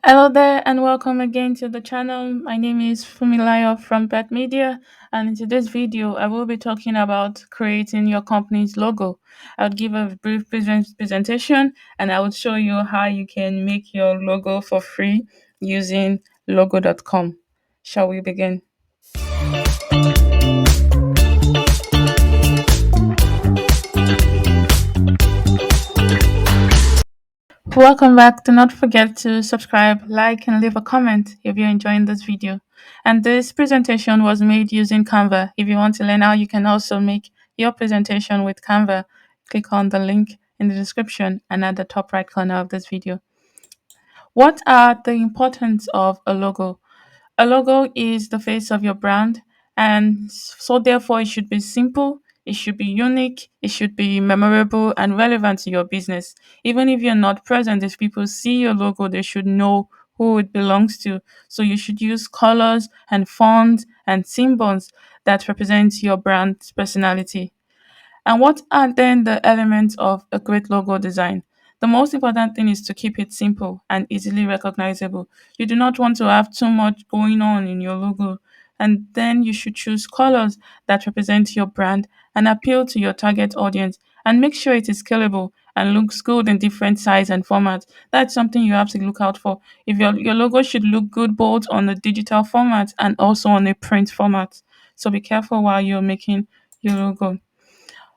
Hello there and welcome again to the channel. My name is Fumilayo from Pet Media, and in today's video I will be talking about creating your company's logo. I'll give a brief presentation and I will show you how you can make your logo for free using logo.com. Shall we begin? Welcome back. Do not forget to subscribe, like, and leave a comment if you're enjoying this video. And this presentation was made using Canva. If you want to learn how you can also make your presentation with Canva, click on the link in the description and at the top right corner of this video. What are the importance of a logo? A logo is the face of your brand, and so therefore it should be simple, it should be unique, it should be memorable and relevant to your business. Even if you're not present, if people see your logo, they should know who it belongs to. So you should use colors and fonts and symbols that represent your brand's personality. And what are then the elements of a great logo design? The most important thing is to keep it simple and easily recognizable. You do not want to have too much going on in your logo. And then you should choose colors that represent your brand and appeal to your target audience. And make sure it is scalable and looks good in different size and formats. That's something you have to look out for. If your logo should look good both on a digital format and also on a print format. So be careful while you're making your logo.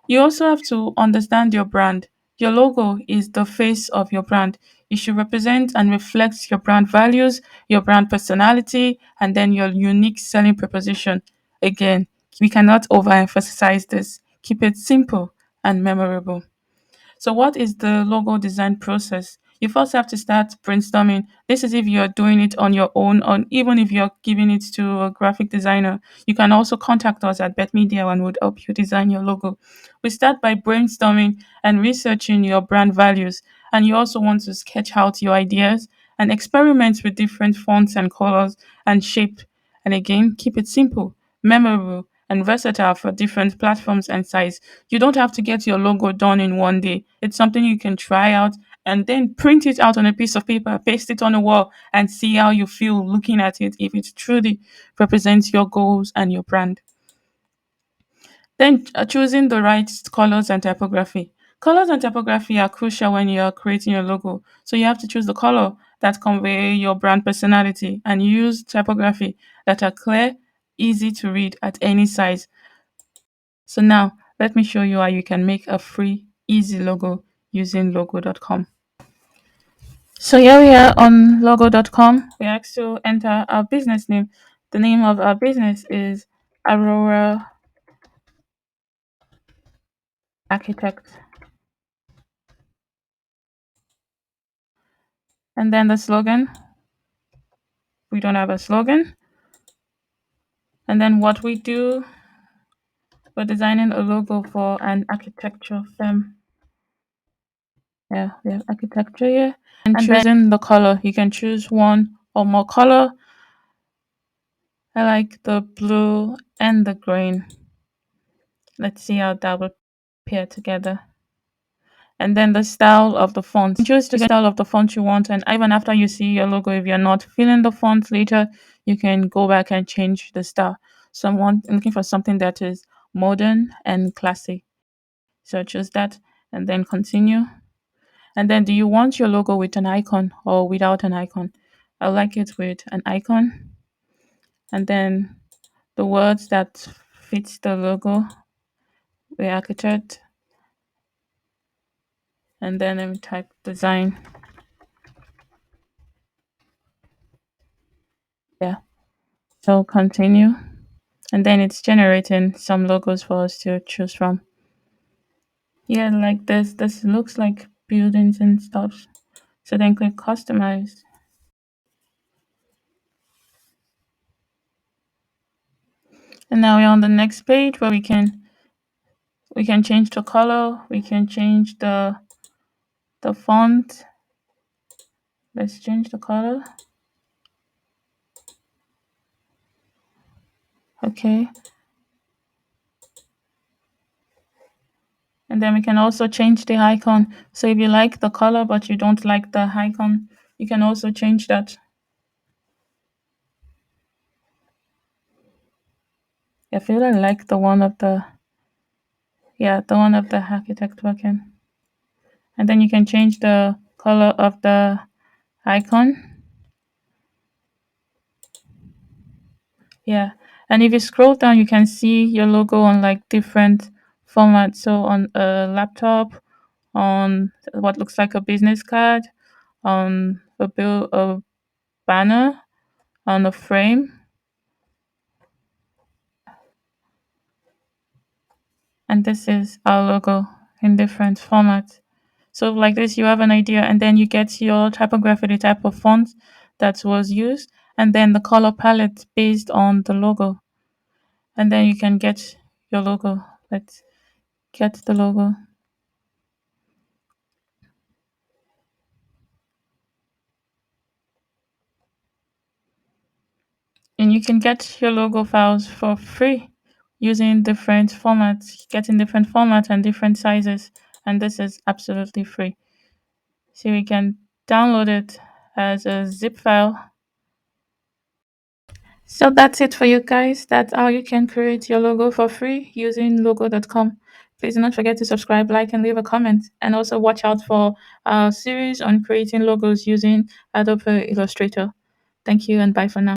You also have to understand your brand. Your logo is the face of your brand. It should represent and reflect your brand values, your brand personality, and then your unique selling proposition. Again, we cannot overemphasize this. Keep it simple and memorable. So, what is the logo design process? You first have to start brainstorming. This is if you're doing it on your own, or even if you're giving it to a graphic designer. You can also contact us at Bet Media and would help you design your logo. We start by brainstorming and researching your brand values. And you also want to sketch out your ideas and experiment with different fonts and colors and shape. And again, keep it simple, memorable, and versatile for different platforms and size. You don't have to get your logo done in one day. It's something you can try out and then print it out on a piece of paper, paste it on a wall, and see how you feel looking at it if it truly represents your goals and your brand. Then choosing the right colors and typography. Colors and typography are crucial when you are creating your logo. So you have to choose the color that convey your brand personality and use typography that are clear, easy to read at any size. So now let me show you how you can make a free, easy logo using logo.com. So here we are on logo.com. We have to enter our business name. The name of our business is Aurora Architect. And then the slogan. We don't have a slogan. And then what we do, we're designing a logo for an architecture firm. Yeah, we have architecture here. And choosing the color. You can choose one or more color. I like the blue and the green. Let's see how that will pair together. And then the style of the font. Choose the style of the font you want, and even after you see your logo, if you're not feeling the font later, you can go back and change the style. So I'm looking for something that is modern and classy. So choose that and then continue. And then do you want your logo with an icon or without an icon? I like it with an icon. And then the words that fits the logo, the architect, and then let me type design. Yeah. So continue. And then it's generating some logos for us to choose from. Yeah, like this looks like buildings and stuff. So then click customize. And now we're on the next page where we can change the color, we can change the font. Let's change the color. Okay. And then we can also change the icon. So if you like the color but you don't like the icon, You can also change that. I feel I like the one of the, yeah, the one of the architect working. And then you can change the color of the icon. Yeah. And if you scroll down, you can see your logo on like different formats. So on a laptop, on what looks like a business card, on a banner, on a frame. And this is our logo in different formats. So like this, you have an idea, and then you get your typography, the type of font that was used, and then the color palette based on the logo. And then you can get your logo. Let's get the logo. And you can get your logo files for free using different formats, getting different formats and different sizes. And this is absolutely free. So we can download it as a zip file. So that's it for you guys. That's how you can create your logo for free using logo.com. Please do not forget to subscribe, like, and leave a comment. And also watch out for our series on creating logos using Adobe Illustrator. Thank you and bye for now.